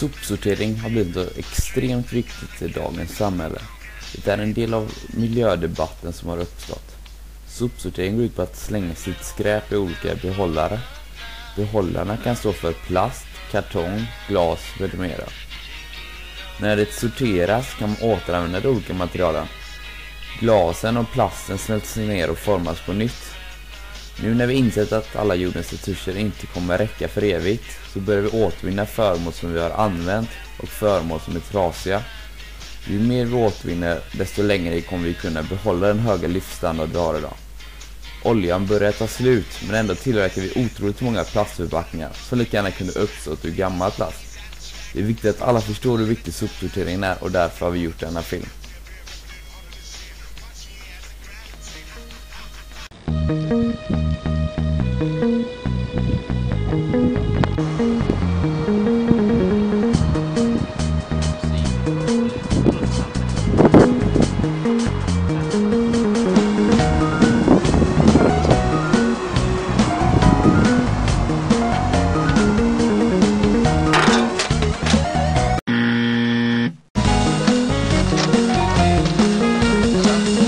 Sopsortering har blivit extremt viktigt i dagens samhälle. Det är en del av miljödebatten som har uppstått. Sopsortering går ut på att slänga sitt skräp i olika behållare. Behållarna kan stå för plast, kartong, glas med mera. När det sorteras kan man återanvända de olika materialen. Glasen och plasten smälts ner och formas på nytt. Nu när vi insett att alla jordens resurser inte kommer räcka för evigt, så börjar vi återvinna föremål som vi har använt och föremål som är trasiga. Ju mer vi återvinner, desto längre kommer vi kunna behålla den höga livsstandard vi har idag. Oljan börjar ta slut, men ändå tillverkar vi otroligt många plastförpackningar som lika gärna kunde uppstått ur gammal plast. Det är viktigt att alla förstår hur viktig sopsorteringen är, och därför har vi gjort denna film.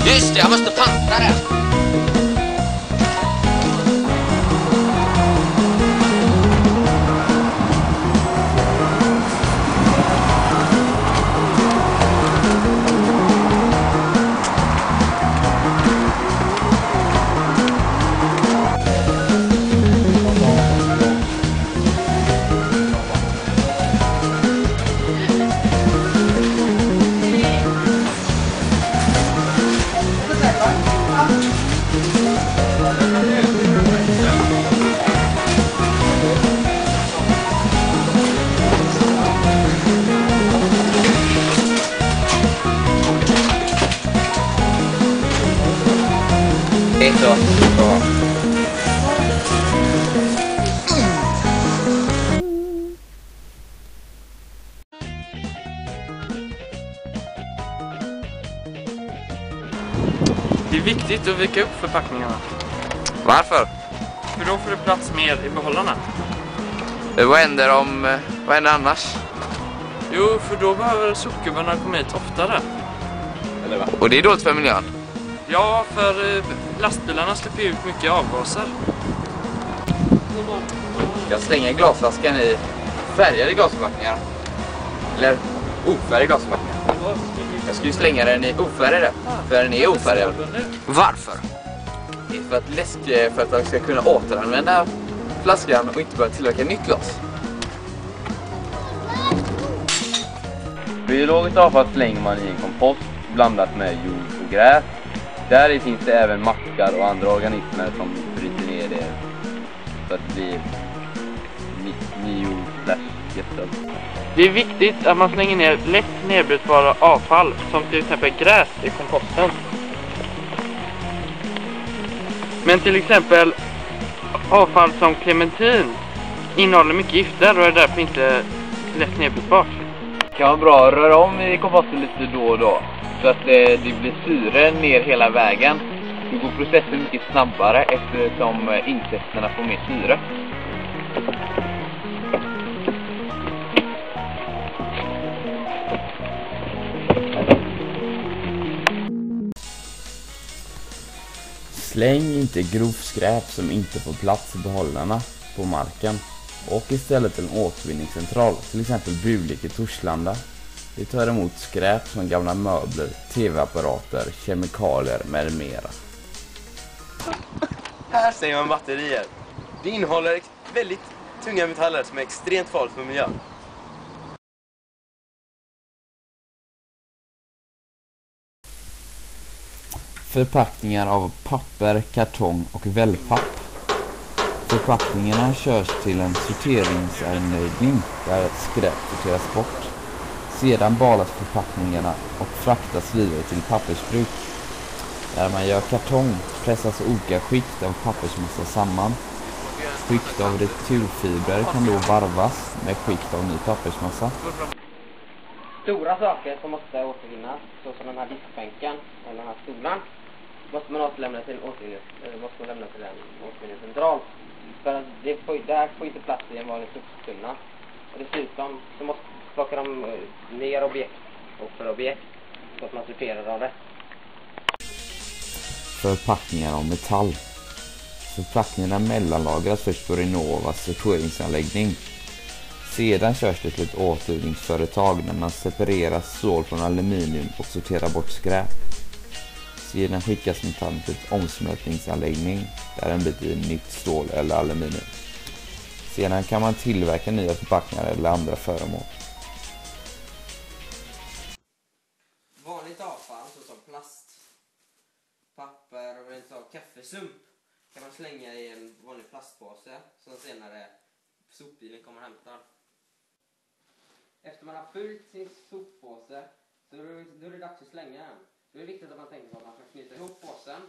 Just det, jag måste panta det. Det är så bra. Det är viktigt att vika upp förpackningarna. Varför? För då får det plats mer i behållarna. Vad händer annars? Jo, för då behöver sopgubbarna komma hit oftare. Och det är dåligt för miljön. Ja, för lastbilarna släpper ut mycket avgaser. Jag slänger glasflaskan i färgade glasförpackningar. Eller ofärgade glasförpackningar. Jag ska ju slänga den i ofärgade, för den är ofärgad. Varför? Det är för att läskföretag ska kunna återanvända flaskan och inte börja tillverka nytt glas. Biologiskt avfall slänger man i en kompost blandat med jord och gräs. Där finns det även maskar och andra organismer som bryter ner det så att det blir ny jord/gödsel. Det är viktigt att man slänger ner lätt nedbrytbara avfall som till exempel gräs i komposten. Men till exempel avfall som clementin innehåller mycket gifter och är därför inte lätt nedbrytbart. Det kan vara bra att röra om i komposten lite då och då så att det blir syre ner hela vägen. Då går processen mycket snabbare eftersom insekterna får mer syre. Släng inte grovskräp som inte får plats i behållarna på marken, och istället en återvinningscentral, till exempel Bulik i Torslanda. Vi tar emot skräp som gamla möbler, tv-apparater, kemikalier med mera. Här ser man batterier. Det innehåller väldigt tunga metaller som är extremt farligt för miljön. Förpackningar av papper, kartong och wellpapp. Förpackningarna körs till en sorteringsanläggning där skräp sorteras bort. Sedan balas förpackningarna och fraktas vidare till pappersbruk. Där man gör kartong pressas olika skikt av pappersmassa samman. Skikt av returfibrer kan då varvas med skikt av ny pappersmassa. Stora saker som måste återvinnas, så som den här diskbänken eller den här stolen, måste man återlämna till en återvinningscentral. För att det här får inte plats i en vanlig soptunna. Och dessutom så måste plocka dem ner objekt och för objekt så att man sorterar dem rätt. Förpackningar av metall. Förpackningarna mellanlagras först på Renovas sorteringsanläggning. Sedan körs det till ett återvinningsföretag när man separerar stål från aluminium och sorterar bort skräp. Sedan skickas metallen till ett omsmältningsanläggning där den blir nytt stål eller aluminium. Sedan kan man tillverka nya förpackningar eller andra föremål. Vanligt avfall såsom plast, papper och rent av kaffesump kan man slänga i en vanlig plastpåse som senare sopbilen kommer och hämtar. Efter man har fyllt sin soppåse så då är det dags att slänga den. Då är det viktigt att man tänker på att man ska knyta ihop påsen.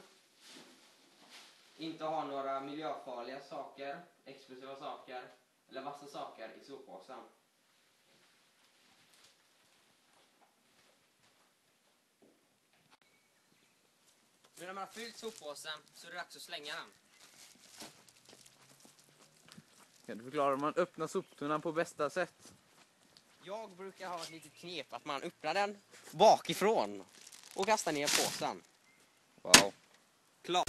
Inte ha några miljöfarliga saker, explosiva saker eller vassa saker i soppåsen. Nu när man har fyllt soppåsen så är det dags att slänga den. Kan du förklara hur man öppnar soptunnan på bästa sätt? Jag brukar ha ett litet knep att man öppnar den bakifrån och kastar ner påsen. Wow.